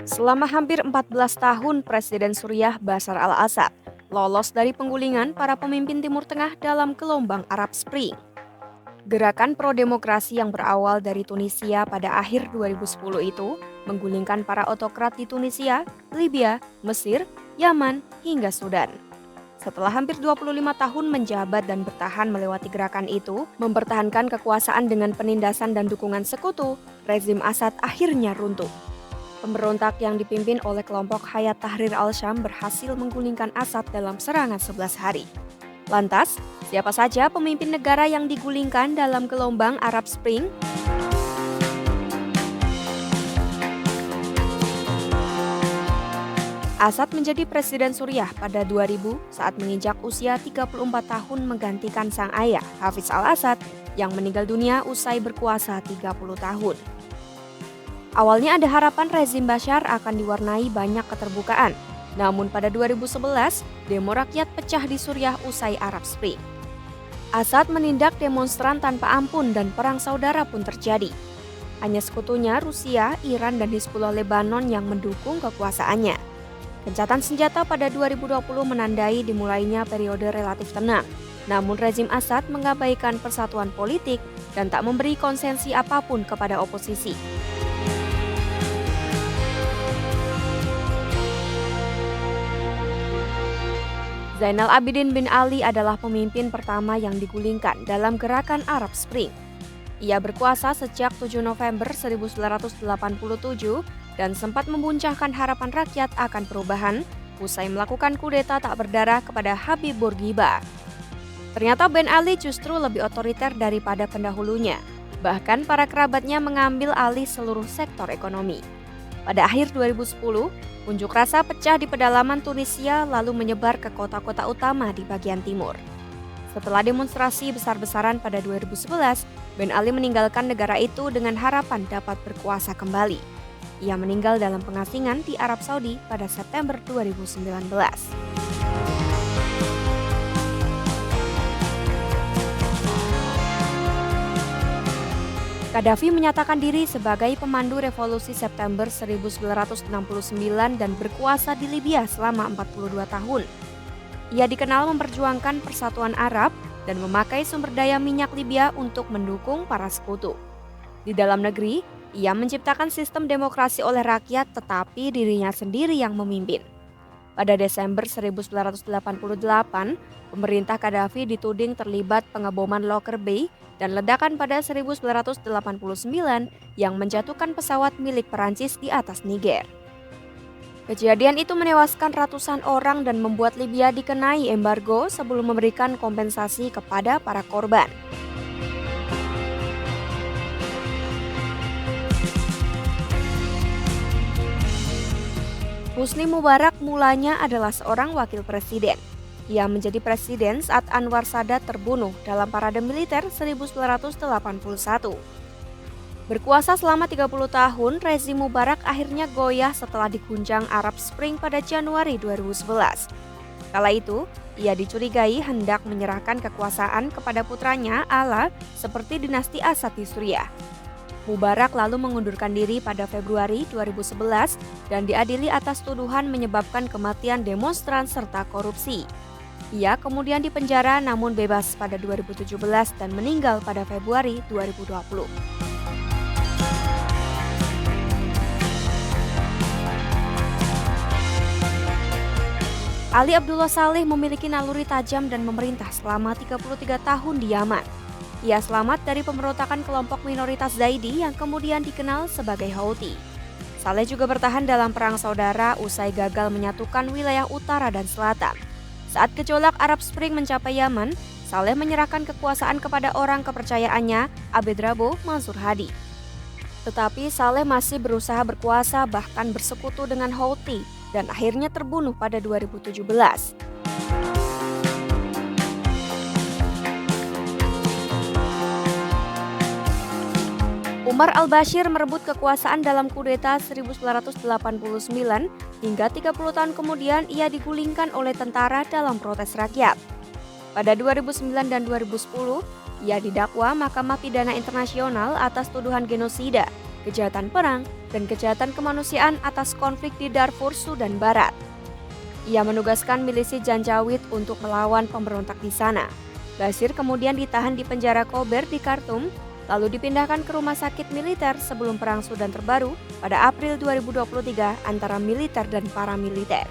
Selama hampir 14 tahun, Presiden Suriah Bashar al-Assad lolos dari penggulingan para pemimpin Timur Tengah dalam gelombang Arab Spring. Gerakan pro-demokrasi yang berawal dari Tunisia pada akhir 2010 itu menggulingkan para otokrat di Tunisia, Libya, Mesir, Yaman, hingga Sudan. Setelah hampir 25 tahun menjabat dan bertahan melewati gerakan itu, mempertahankan kekuasaan dengan penindasan dan dukungan sekutu, rezim Assad akhirnya runtuh. Pemberontak yang dipimpin oleh kelompok Hayat Tahrir al-Syam berhasil menggulingkan Assad dalam serangan 11 hari. Lantas, siapa saja pemimpin negara yang digulingkan dalam gelombang Arab Spring? Assad menjadi presiden Suriah pada 2000 saat menginjak usia 34 tahun menggantikan sang ayah, Hafiz al-Assad, yang meninggal dunia usai berkuasa 30 tahun. Awalnya ada harapan rezim Bashar akan diwarnai banyak keterbukaan. Namun pada 2011, demo rakyat pecah di Suriah usai Arab Spring. Assad menindak demonstran tanpa ampun dan perang saudara pun terjadi. Hanya sekutunya Rusia, Iran, dan Hizbullah Lebanon yang mendukung kekuasaannya. Gencatan senjata pada 2020 menandai dimulainya periode relatif tenang. Namun rezim Assad mengabaikan persatuan politik dan tak memberi konsensi apapun kepada oposisi. Zainal Abidin bin Ali adalah pemimpin pertama yang digulingkan dalam gerakan Arab Spring. Ia berkuasa sejak 7 November 1987 dan sempat membuncahkan harapan rakyat akan perubahan usai melakukan kudeta tak berdarah kepada Habib Bourguiba. Ternyata Ben Ali justru lebih otoriter daripada pendahulunya. Bahkan para kerabatnya mengambil alih seluruh sektor ekonomi. Pada akhir 2010, unjuk rasa pecah di pedalaman Tunisia lalu menyebar ke kota-kota utama di bagian timur. Setelah demonstrasi besar-besaran pada 2011, Ben Ali meninggalkan negara itu dengan harapan dapat berkuasa kembali. Ia meninggal dalam pengasingan di Arab Saudi pada September 2019. Gaddafi menyatakan diri sebagai pemandu revolusi September 1969 dan berkuasa di Libya selama 42 tahun. Ia dikenal memperjuangkan persatuan Arab dan memakai sumber daya minyak Libya untuk mendukung para sekutu. Di dalam negeri, ia menciptakan sistem demokrasi oleh rakyat tetapi dirinya sendiri yang memimpin. Pada Desember 1988, pemerintah Gaddafi dituding terlibat pengeboman Lockerbie dan ledakan pada 1989 yang menjatuhkan pesawat milik Perancis di atas Niger. Kejadian itu menewaskan ratusan orang dan membuat Libya dikenai embargo sebelum memberikan kompensasi kepada para korban. Husni Mubarak mulanya adalah seorang wakil presiden. Ia menjadi presiden saat Anwar Sadat terbunuh dalam parade militer 1981. Berkuasa selama 30 tahun, rezim Mubarak akhirnya goyah setelah diguncang Arab Spring pada Januari 2011. Kala itu, ia dicurigai hendak menyerahkan kekuasaan kepada putranya Ala seperti dinasti Assad di Suriah. Mubarak lalu mengundurkan diri pada Februari 2011 dan diadili atas tuduhan menyebabkan kematian demonstran serta korupsi. Ia kemudian dipenjara namun bebas pada 2017 dan meninggal pada Februari 2020. Ali Abdullah Saleh memiliki naluri tajam dan memerintah selama 33 tahun di Yaman. Ia selamat dari pemberontakan kelompok minoritas Zaidi yang kemudian dikenal sebagai Houthi. Saleh juga bertahan dalam perang saudara usai gagal menyatukan wilayah utara dan selatan. Saat gejolak Arab Spring mencapai Yaman, Saleh menyerahkan kekuasaan kepada orang kepercayaannya, Abed Rabo Mansur Hadi. Tetapi Saleh masih berusaha berkuasa bahkan bersekutu dengan Houthi dan akhirnya terbunuh pada 2017. Umar al-Bashir merebut kekuasaan dalam kudeta 1989 hingga 30 tahun kemudian ia digulingkan oleh tentara dalam protes rakyat. Pada 2009 dan 2010, ia didakwa Mahkamah Pidana Internasional atas tuduhan genosida. kejahatan perang, dan kejahatan kemanusiaan atas konflik di Darfur, Sudan Barat. Ia menugaskan milisi Janjaweed untuk melawan pemberontak di sana. Bashir kemudian ditahan di penjara Kober di Khartoum, lalu dipindahkan ke rumah sakit militer sebelum perang Sudan terbaru pada April 2023 antara militer dan paramiliter.